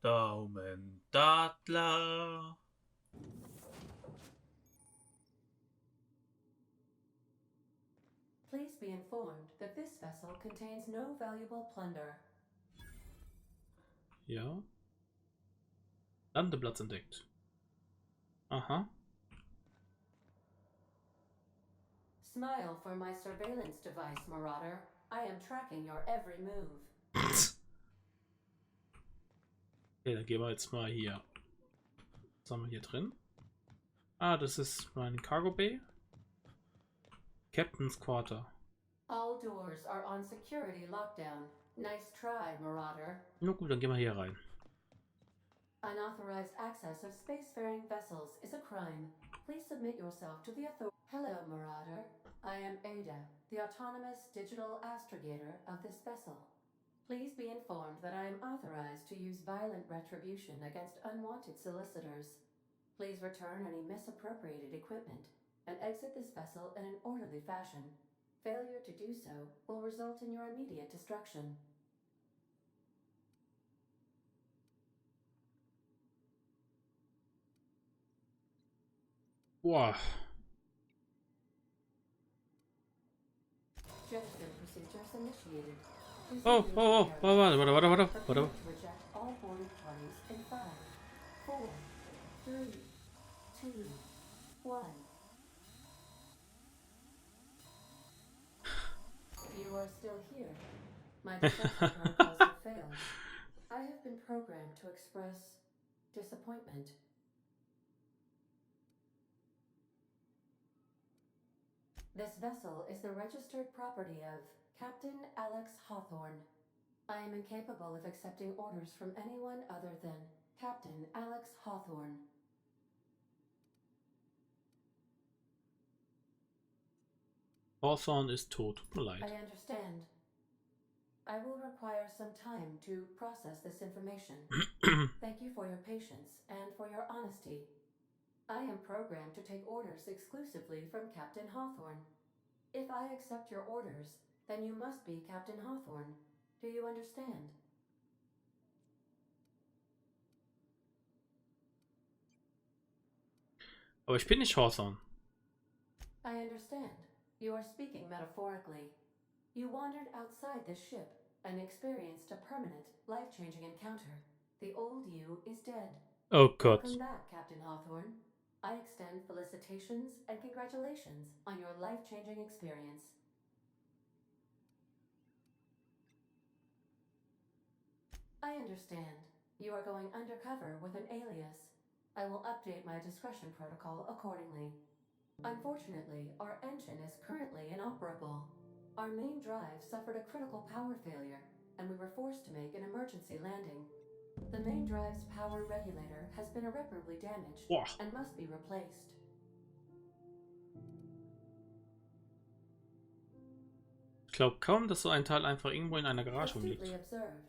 Daumendaddler. Please be informed that this vessel contains no valuable plunder. Ja. Landeplatz entdeckt. Aha. Smile for my surveillance device, Marauder. I am tracking your every move. Okay, dann gehen wir jetzt mal hier. Was haben wir hier drin? Ah, das ist mein Cargo Bay. Captain's Quarter. All doors are on security lockdown. Nice try, Marauder. Na gut, dann gehen wir hier rein. Unauthorized access of spacefaring vessels is a crime. Please submit yourself to the authority. Hello, Marauder. I am Ada, the autonomous digital astrogator of this vessel. Please be informed that I am authorized to use violent retribution against unwanted solicitors. Please return any misappropriated equipment and exit this vessel in an orderly fashion. Failure to do so will result in your immediate destruction. Boah. Gesture procedures initiated. Oh, warte. Prepare to reject all boarding parties in 5, 4, 3, 2, 1. You are still here. My detection protocols have failed. I have been programmed to express disappointment. This vessel is the registered property of Captain Alex Hawthorne. I am incapable of accepting orders from anyone other than Captain Alex Hawthorne. Hawthorne ist tot. Tut mir leid. I understand. I will require some time to process this information. Thank you for your patience and for your honesty. I am programmed to take orders exclusively from Captain Hawthorne. If I accept your orders, then you must be Captain Hawthorne. Do you understand? Aber ich bin nicht Hawthorne. I understand. You are speaking metaphorically. You wandered outside this ship and experienced a permanent, life-changing encounter. The old you is dead. Oh Gott. Welcome back, Captain Hawthorne. I extend felicitations and congratulations on your life-changing experience. I understand. You are going undercover with an alias. I will update my discretion protocol accordingly. Unfortunately, our engine is currently inoperable. Our main drive suffered a critical power failure, and we were forced to make an emergency landing. The main drive's power regulator has been irreparably damaged Boah. and must be replaced. Ich glaube kaum, dass so ein Teil einfach irgendwo in einer Garage rumliegt. Astutely observed.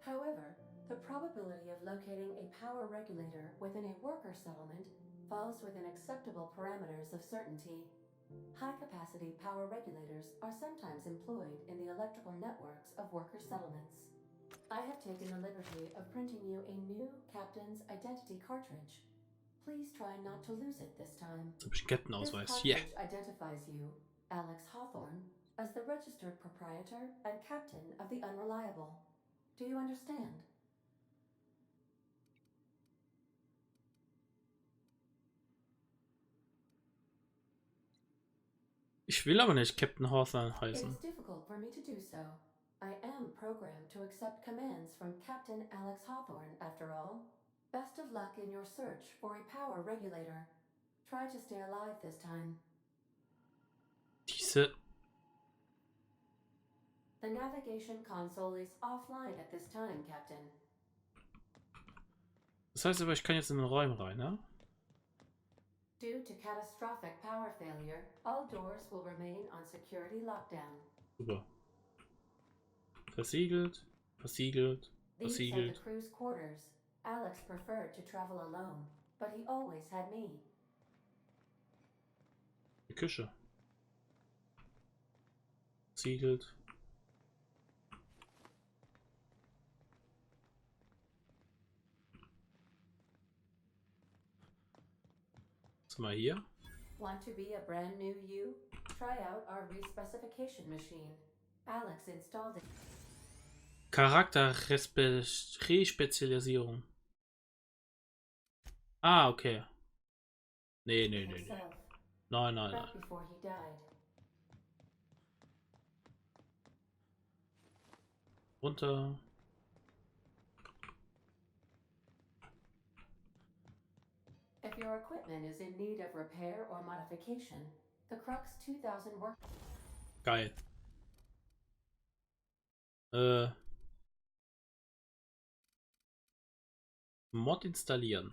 However, the probability of locating a power regulator within a worker settlement falls within acceptable parameters of certainty. High-capacity power regulators are sometimes employed in the electrical networks of worker settlements. I have taken the liberty of printing you a new Captain's Identity cartridge. Please try not to lose it this time. Jetzt habe ich einen Captain-Ausweis. This Yeah. cartridge identifies you, Alex Hawthorne, as the registered proprietor and captain of the Unreliable. Do you understand? Ich will aber nicht Captain Hawthorne It heißen. is difficult for me to do so. I am programmed to accept commands from Captain Alex Hawthorne, after all. Best of luck in your search for a power regulator. Try to stay alive this time. Diese. The navigation console is offline at this time, Captain. Das heißt aber, ich kann jetzt in den Räumen rein, ne? Due to catastrophic power failure, all doors will remain on security lockdown. Super. Versiegelt, versiegelt, These are the versiegelt. crew's quarters. Alex preferred to travel alone, but he always had me. Die Küche. Versiegelt. Was haben wir hier? Want to be a brand new you? Try out our respecification machine. Alex installed it. Charakter-Respezialisierung. Ah, okay. Nee. Himself, Nein. right before he died. Runter. If your equipment is in need of repair or modification, the Crux 2000 work. Geil. Mod installieren.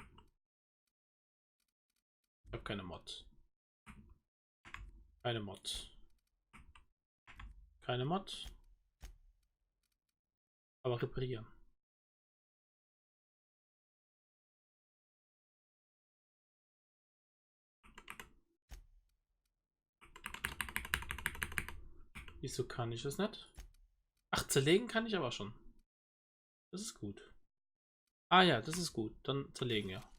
Ich habe keine Mod. Keine Mod. Keine Mod. Aber reparieren. Wieso kann ich das nicht? Ach, zerlegen kann ich aber schon. Das ist gut. Ah ja, das ist gut. Dann zerlegen, ja.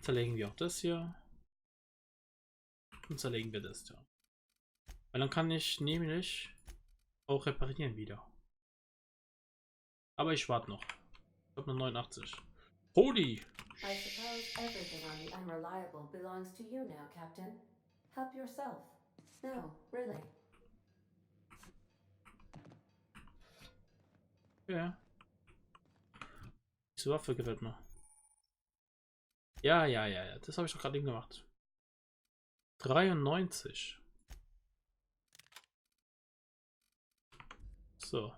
Zerlegen wir auch das hier. Und zerlegen wir das, ja. Weil dann kann ich nämlich auch reparieren wieder. Aber ich warte noch. Ich habe nur 89. Holy! I suppose everything on the Unreliable belongs to you now, Captain. Help yourself. No, really. Ja. Diese Waffe gefällt mir. Ja. Das habe ich doch gerade eben gemacht. 93. So.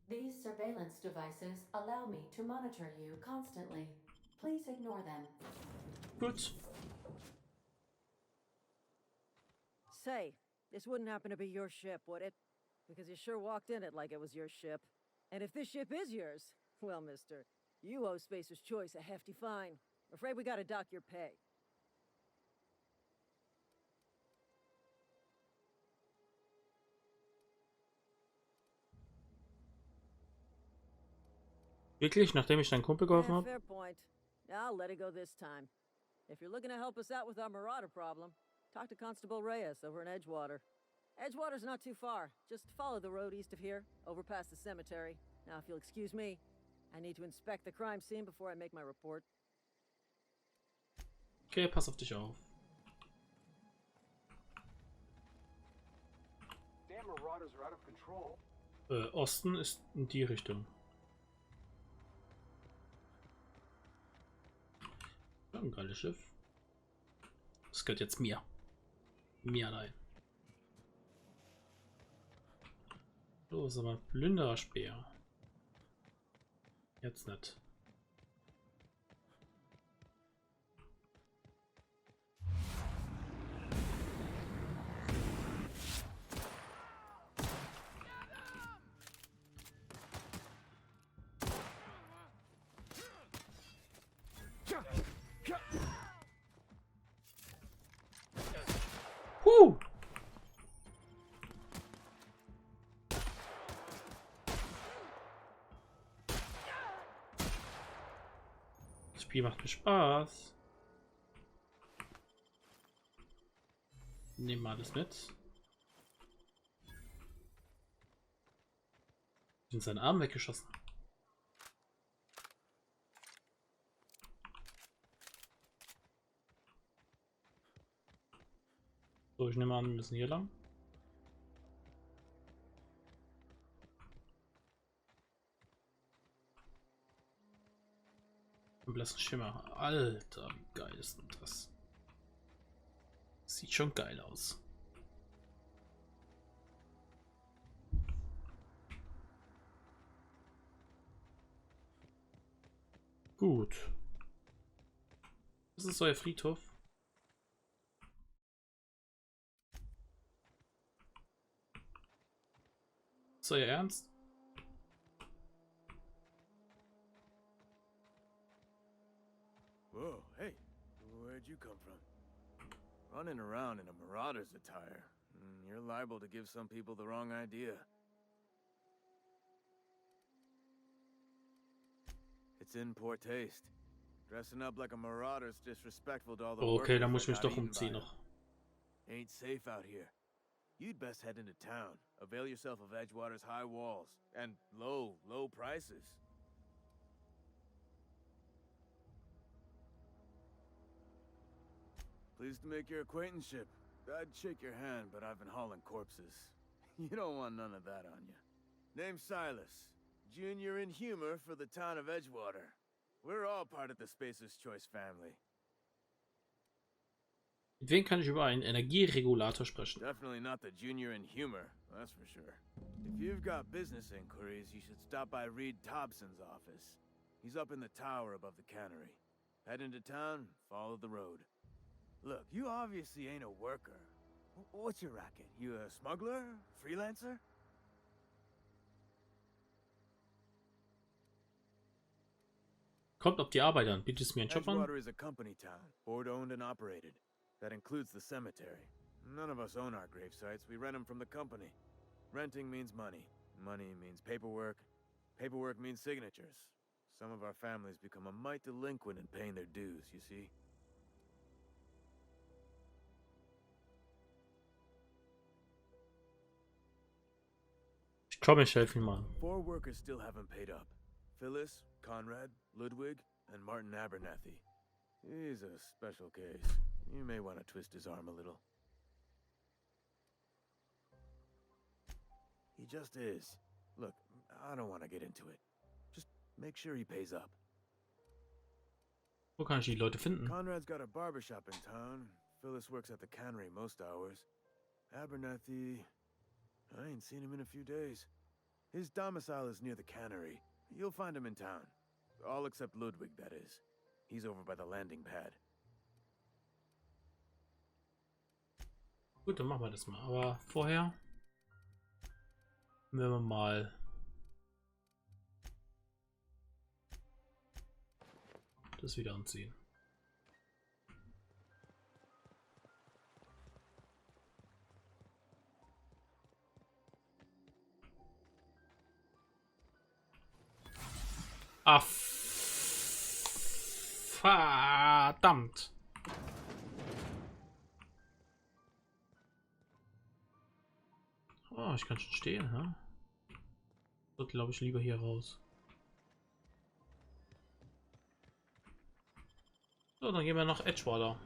These surveillance devices allow me to monitor you constantly. Please ignore them. Gut. Say, this wouldn't happen to be your ship, would it? Because you sure walked in it like it was your ship. And if this ship is yours, well, mister, you owe Spacer's Choice a hefty fine. Afraid we gotta dock your pay. Wirklich, nachdem ich deinen Kumpel geholfen habe? Fair point. I'll let it go this time. If you're looking to help us out with our marauder problem, talk to Constable Reyes over in Edgewater. Edgewater's not too far. Just follow the road east of here, over past the cemetery. Now, if you'll excuse me, I need to inspect the crime scene before I make my report. Okay, pass auf dich auf. Damn marauders are out of control. Osten ist in die Richtung. Ja, ein geiles Schiff. Das gehört jetzt mir. Mir allein. So, sag mal, Plündererspeer. Jetzt nicht. Das Spiel macht mir Spaß. Nehmen wir alles mit. In seinen Arm weggeschossen. So, ich nehme an, wir müssen hier lang. Ein blassen Schimmer. Alter, wie geil ist denn das? Sieht schon geil aus. Gut. Das ist euer Friedhof. Ist euer Ernst? Whoa, hey, where'd you come from? Running around in a marauder's attire. You're liable to give some people the wrong idea. It's in poor taste. Dressing up like a marauder's disrespectful to all the Okay, dann workers muss ich that mich got doch eaten by umziehen 'em. noch. Ain't safe out here. You'd best head into town. Avail yourself of Edgewater's high walls and low prices. Pleased to make your acquaintanceship. I'd shake your hand, but I've been hauling corpses. You don't want none of that on you. Name's Silas. Junior in humor for the town of Edgewater. We're all part of the Spacer's Choice family. Mit wem kann ich über einen Energieregulator sprechen? Definitely not the junior in humor, that's for sure. If you've got business inquiries, you should stop by Reed Thompson's office. He's up in the tower above the cannery. Head into town, follow the road. Look, you obviously ain't a worker. What's your racket? You a smuggler? Freelancer? Kommt auf die Arbeit an. Bietest mir einen Job an? Edgewater is a company town, board-owned and operated. That includes the cemetery. None of us own our grave sites. We rent them from the company. Renting means money. Money means paperwork. Paperwork means signatures. Some of our families become a mite delinquent in paying their dues, you see. Ich komme, ich helfe ihm mal. 4 workers still haven't paid up. Phyllis, Conrad, Ludwig, and Martin Abernathy. He's a special case. You may want to twist his arm a little. He just is. Look, I don't want to get into it. Just make sure he pays up. Wo kann ich die Leute finden? Conrad's got a barbershop in town. Phyllis works at the cannery most hours. Abernathy... I ain't seen him in a few days. His domicile is near the cannery. You'll find him in town. All except Ludwig, that is. He's over by the landing pad. Gut, dann machen wir das mal. Aber vorher werden wir mal das wieder anziehen. Ah, verdammt. Oh, ich kann schon stehen, ne? So, glaube ich, lieber hier raus. So, dann gehen wir nach Edgewater.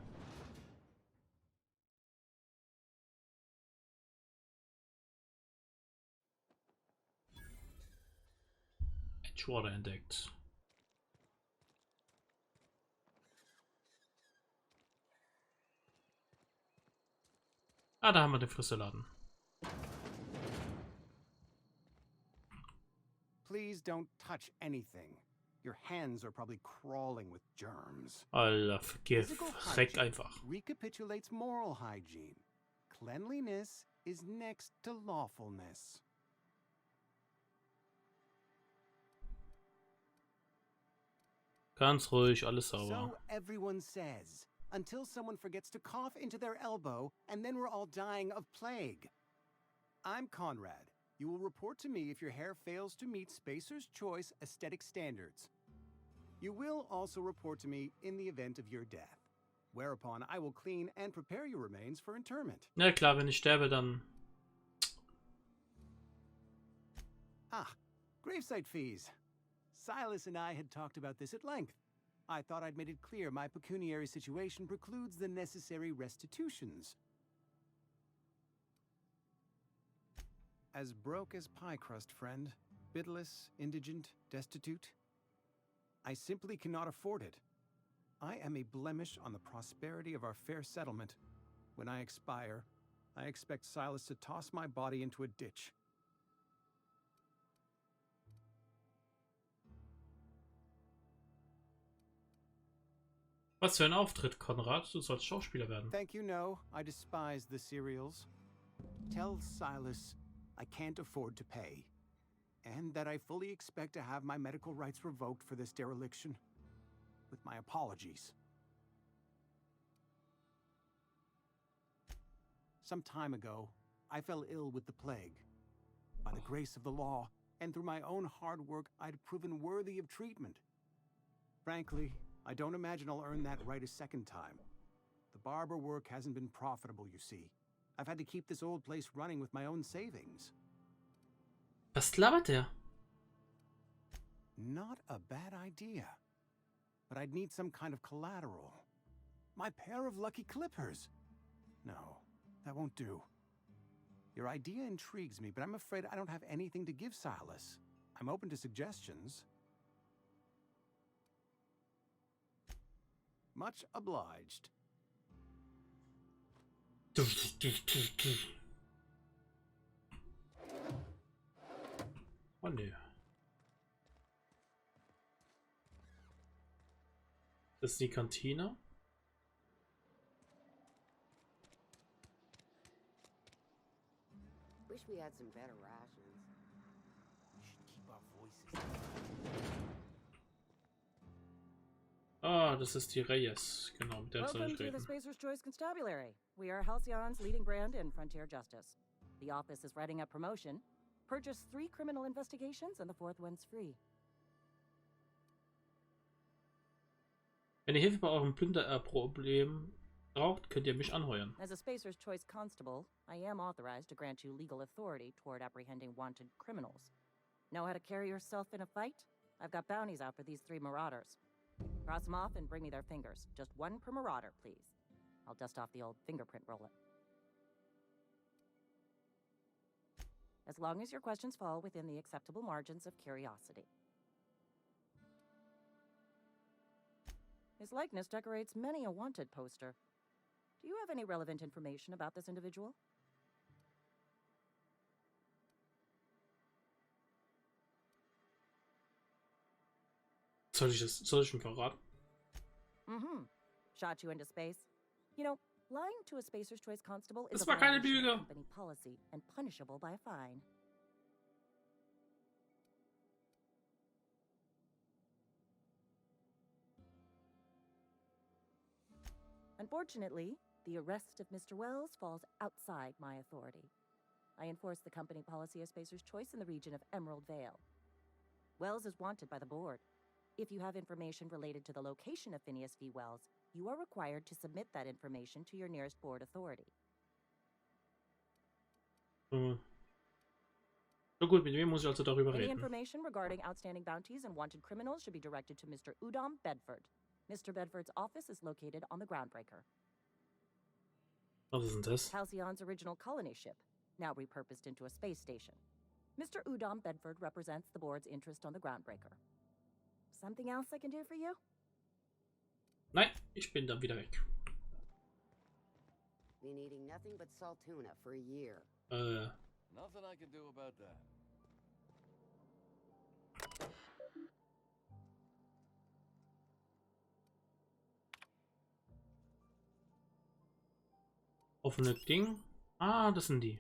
Edgewater entdeckt. Ah, da haben wir den Frisselladen. Please don't touch anything. Your hands are probably crawling with germs. Alter, Physical verreck hygiene einfach. recapitulates moral hygiene. Cleanliness is next to lawfulness. Ganz ruhig, alles sauber. So everyone says, until someone forgets to cough into their elbow, and then we're all dying of plague. I'm Conrad. You will report to me if your hair fails to meet Spacer's Choice aesthetic standards. You will also report to me in the event of your death, whereupon I will clean and prepare your remains for interment. Na klar, wenn ich sterbe, dann... Ah, gravesite fees. Silas and I had talked about this at length. I thought I'd made it clear my pecuniary situation precludes the necessary restitutions. As broke as pie crust, friend. Bidless, indigent, destitute. I simply cannot afford it. I am a blemish on the prosperity of our fair settlement. When I expire, I expect Silas to toss my body into a ditch. Was für ein Auftritt, Konrad. Du sollst Schauspieler werden. Thank you, no. I despise the cereals. Tell Silas I can't afford to pay, and that I fully expect to have my medical rights revoked for this dereliction. With my apologies. Some time ago, I fell ill with the plague. By the grace of the law, and through my own hard work, I'd proven worthy of treatment. Frankly, I don't imagine I'll earn that right a second time. The barber work hasn't been profitable, you see. I've had to keep this old place running with my own savings. Was labert der? Not a bad idea. But I'd need some kind of collateral. My pair of lucky clippers. No, that won't do. Your idea intrigues me, but I'm afraid I don't have anything to give Silas. I'm open to suggestions. Much obliged. Oh nö. Das ist die Kantine. Wish we had some better rations. We should keep our voices. Ah, das ist die Reyes. Genau, mit der soll Welcome ich to the reden. Spacer's Choice Constabulary. We are Halcyon's leading brand in frontier justice. The office is writing up promotion. Purchase 3 criminal investigations and the 4th one's free. Wenn ihr Hilfe bei eurem Plünderproblem braucht, könnt ihr mich anheuern. As a Spacer's Choice Constable, I am authorized to grant you legal authority toward apprehending wanted criminals. Know how to carry yourself in a fight? I've got bounties out for these 3 marauders. Cross them off and bring me their fingers. Just 1 per marauder, please. I'll dust off the old fingerprint roller. As long as your questions fall within the acceptable margins of curiosity. His likeness decorates many a wanted poster. Do you have any relevant information about this individual? Soll ich ihn verraten? Mm-hmm. Shot you into space. You know, lying to a Spacer's Choice Constable is Das a war keine violation Lüge. of company policy and punishable by a fine. Unfortunately, the arrest of Mr. Wells falls outside my authority. I enforce the company policy of Spacer's Choice in the region of Emerald Vale. Wells is wanted by the board. If you have information related to the location of Phineas V. Wells, you are required to submit that information to your nearest board authority. So gut, mit wem muss ich also darüber Any reden? information regarding outstanding bounties and wanted criminals should be directed to Mr. Udom Bedford. Mr. Bedford's office is located on the Groundbreaker. Was ist denn das? Halcyon's original colony ship, now repurposed into a space station. Mr. Udom Bedford represents the board's interest on the Groundbreaker. Something else I can do for you? Nein, ich bin dann wieder weg. Been eating nothing but salt tuna for a year. Nothing I can do about that. Offene Ding. Ah, das sind die.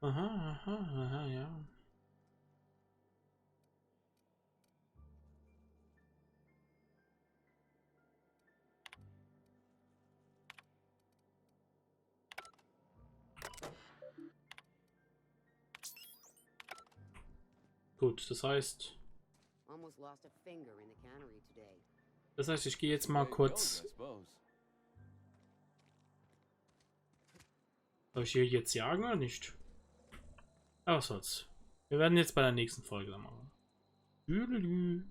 Aha, ja. Gut, das heißt, Almost lost a finger in the cannery today. ich gehe jetzt mal Way it kurz. goes, I suppose. Soll ich hier jetzt jagen oder nicht? Ja, was soll's. Wir werden jetzt bei der nächsten Folge dann machen. Tschüss.